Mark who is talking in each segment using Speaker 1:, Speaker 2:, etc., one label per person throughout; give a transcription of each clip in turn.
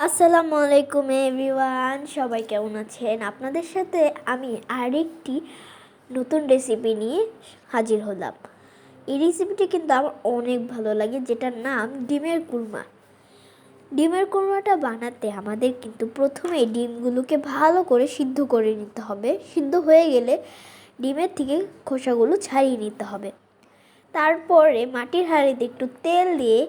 Speaker 1: আসসালামু আলাইকুম এভরিওয়ান, সবাই কেমন আছেন? আপনাদের সাথে আমি আরেকটি নতুন রেসিপি নিয়ে হাজির হলাম। এই রেসিপিটি কিন্তু আমার অনেক ভালো লাগে, যেটার নাম ডিমের কুরমা। ডিমের কুরমাটা বানাতে আমাদের কিন্তু প্রথমে ডিমগুলোকে ভালো করে সিদ্ধ করে নিতে হবে। সিদ্ধ হয়ে গেলে ডিমের থেকে খোসাগুলো ছাড়িয়ে নিতে হবে। তারপরে মাটির হাঁড়িতে একটু তেল দিয়ে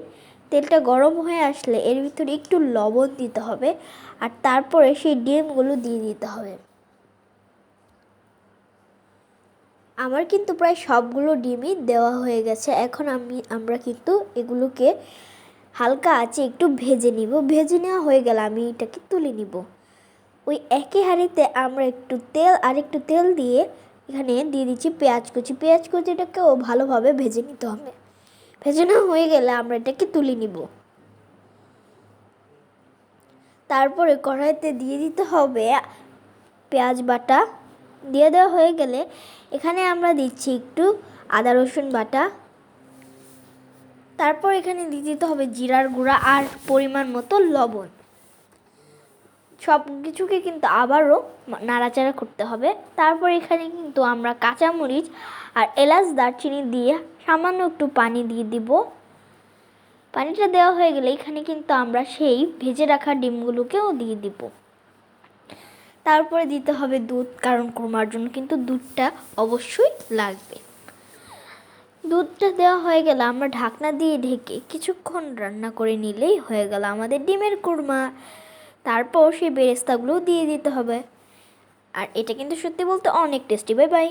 Speaker 1: তেলটা গরম হয়ে আসলে এর ভিতরে একটু লবণ দিতে হবে, আর তারপরে সেই ডিমগুলো দিয়ে দিতে হবে। আমার কিন্তু প্রায় সবগুলো ডিমই দেওয়া হয়ে গেছে। এখন আমরা কিন্তু এগুলোকে হালকা আঁচে একটু ভেজে নিব। ভেজে নেওয়া হয়ে গেলে আমি এটাকে তুলে নিব। ওই একই হাঁড়িতে আমরা একটু তেল দিয়ে এখানে দিয়ে দিচ্ছি পেঁয়াজ কুচি। পেঁয়াজ কুচিটাকেও ভালোভাবে ভেজে নিতে হবে। ভেজে নেওয়া হয়ে গেলে আমরা এটাকে তুলে নিব। তারপরে কড়াইতে দিয়ে দিতে হবে পেঁয়াজ বাটা। দিয়ে দেওয়া হয়ে গেলে এখানে আমরা দিচ্ছি একটু আদা রসুন বাটা। তারপর এখানে দিয়ে দিতে হবে জিরার গুঁড়া আর পরিমাণ মতো লবণ। সব কিছুকে কিন্তু আবারও নাড়াচাড়া করতে হবে। তারপর এখানে কিন্তু আমরা কাঁচামরিচ আর এলাচ দারচিনি দিয়ে সামান্য একটু পানি দিয়ে দিব। পানিটা দেওয়া হয়ে গেলে এখানে কিন্তু আমরা সেই ভেজে রাখা ডিমগুলোকেও দিয়ে দিব। তারপরে দিতে হবে দুধ, কারণ কুরমার জন্য কিন্তু দুধটা অবশ্যই লাগবে। দুধটা দেওয়া হয়ে গেলে আমরা ঢাকনা দিয়ে ঢেকে কিছুক্ষণ রান্না করে নিলেই হয়ে গেল আমাদের ডিমের কুরমা। তারপর সেই বেরেস্তাগুলোও দিয়ে দিতে হবে। আর এটা কিন্তু সত্যি বলতে অনেক টেস্টি। Bye bye.